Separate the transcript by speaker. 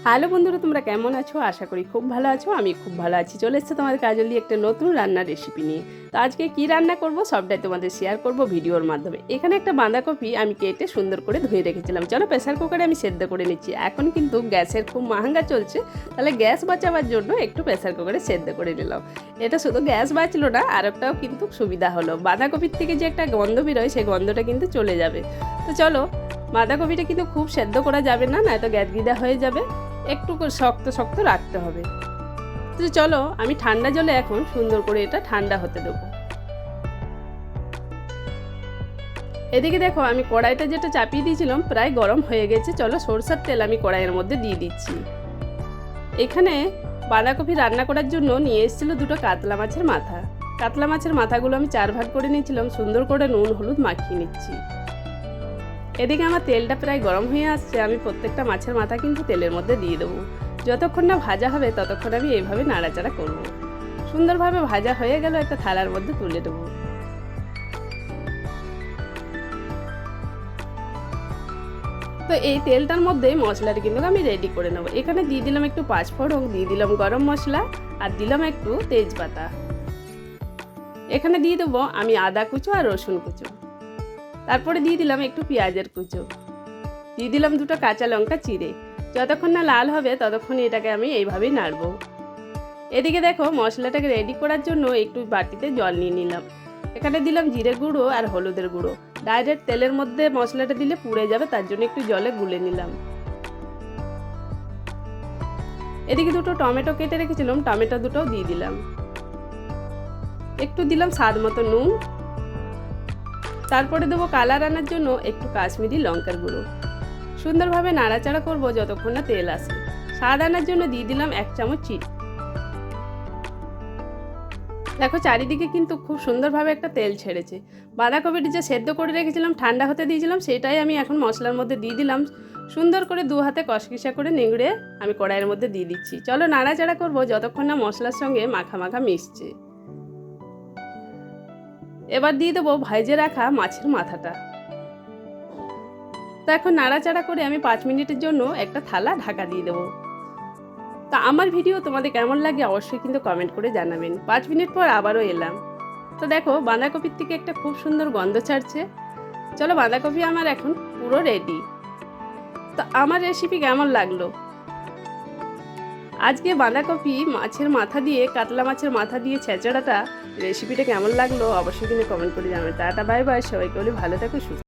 Speaker 1: Hello বন্ধুরা, তোমরা কেমন আছো? আশা করি খুব ভালো আছো। আমি খুব ভালো আছি। চলে এসেছে তোমাদের কাজল দিয়ে একটা নতুন রান্নার রেসিপি নিয়ে। তো আজকে কি রান্না করব সবটাই তোমাদের শেয়ার করব ভিডিওর মাধ্যমে। এখানে একটা বাঁধাকপি আমি কেটে সুন্দর করে ধুয়ে রেখেছিলাম। চলো প্রেসার কুকারে আমি সেদ্ধ করে নিচ্ছি। এখন কিন্তু গ্যাসের খুব মহঙ্গা চলছে, তাহলে গ্যাস বাঁচাবার জন্য একটু প্রেসার কুকারে সেদ্ধ করে নিলাম। এটা শুধু গ্যাস বাঁচলো না, আরেকটাও কিন্তু সুবিধা হলো। বাঁধাকপির থেকে যে একটা গন্ধ বেরোয় সেই গন্ধটা কিন্তু চলে যাবে। তো চলো, বাঁধাকপিটা কিন্তু খুব সেদ্ধ করা যাবে না, নয়তো গ্যাদগিদা হয়ে যাবে। একটু শক্ত শক্ত রাখতে হবে। তো চলো আমি ঠান্ডা জলে এখন সুন্দর করে এটা ঠান্ডা হতে দেবো। এদিকে দেখো আমি কড়াইটা যেটা চাপিয়ে দিয়েছিলাম প্রায় গরম হয়ে গেছে। চলো সরষের তেল আমি কড়াইয়ের মধ্যে দিয়ে দিচ্ছি। এখানে বাঁধাকপি রান্না করার জন্য নিয়ে এসেছিলো দুটো কাতলা মাছের মাথা। কাতলা মাছের মাথাগুলো আমি 4 ভাগ করে নিয়েছিলাম। সুন্দর করে নুন হলুদ মাখিয়ে নিচ্ছি। এদিকে আমার তেলটা প্রায় গরম হয়ে আসছে। আমি প্রত্যেকটা মাছের মাথা কিন্তু তেলের মধ্যে দিয়ে দেবো। যতক্ষণ না ভাজা হবে ততক্ষণ আমি এইভাবে নাড়াচাড়া করব। সুন্দরভাবে ভাজা হয়ে গেল একটা থালার মধ্যে তুলে দেবো। তো এই তেলটার মধ্যে মশলাটা কিন্তু আমি রেডি করে নেবো। এখানে দিয়ে দিলাম একটু পাঁচফোড়ন, দিয়ে দিলাম গরম মশলা, আর দিলাম একটু তেজপাতা। এখানে দিয়ে দেবো আমি আদা কুচো আর রসুন কুচো। তারপরে দিয়ে দিলাম একটু পেঁয়াজের কুচো, দিয়ে দিলাম দুটো কাঁচা লঙ্কা চিড়ে। যতক্ষণ না লাল হবে ততক্ষণ এটাকে আমি এইভাবেই নাড়বো। এদিকে দেখো মশলাটাকে রেডি করার জন্য একটু বাটিতে জল নিয়ে নিলাম। এখানে দিলাম জিরে গুঁড়ো আর হলুদের গুঁড়ো। ডাইরেক্ট তেলের মধ্যে মশলাটা দিলে পুড়ে যাবে, তার জন্য একটু জলে গুলে নিলাম। এদিকে দুটো টমেটো কেটে রেখেছিলাম, টমেটো দুটো দিয়ে দিলাম। একটু দিলাম স্বাদ মতো নুন। তারপরে দেবো কালার আনার জন্য একটু কাশ্মীরি লঙ্কার গুঁড়ো। সুন্দরভাবে নাড়াচাড়া করব যতক্ষণ না তেল আসে। স্বাদ আনার জন্য দিয়ে দিলাম 1 চামচ চিনি। দেখো চারিদিকে কিন্তু খুব সুন্দরভাবে একটা তেল ছেড়েছে। বাঁধাকপিটি যে সেদ্ধ করে রেখেছিলাম ঠান্ডা হতে দিয়েছিলাম, সেটাই আমি এখন মশলার মধ্যে দিয়ে দিলাম। সুন্দর করে 2 হাতে কষকিসা করে নিংড়ে আমি কড়াইয়ের মধ্যে দিয়ে দিচ্ছি। চলো নাড়াচাড়া করব যতক্ষণ না মশলার সঙ্গে মাখা মাখা মিশছে। এবার দিয়ে দেবো ভেজে রাখা মাছের মাথাটা। তো এখন নাড়াচাড়া করে আমি 5 মিনিটের জন্য একটা থালা ঢাকা দিয়ে দেবো। তা আমার ভিডিও তোমাদের কেমন লাগে অবশ্যই কিন্তু কমেন্ট করে জানাবেন। 5 মিনিট পর আবারও এলাম। তো দেখো বাঁধাকপির থেকে একটা খুব সুন্দর গন্ধ ছাড়ছে। চলো বাঁধাকপি আমার এখন পুরো রেডি। তো আমার রেসিপি কেমন লাগলো? আজকে বাঁধাকপি মাছের মাথা দিয়ে, কাতলা মাছের মাথা দিয়ে ছেঁচড়াটা রেসিপিটা কেমন লাগলো অবশ্যই কিন্তু কমেন্ট করে জানাবেন। টাটা বাই বাই, সবাইকে বলি ভালো থাকো সুস্থ।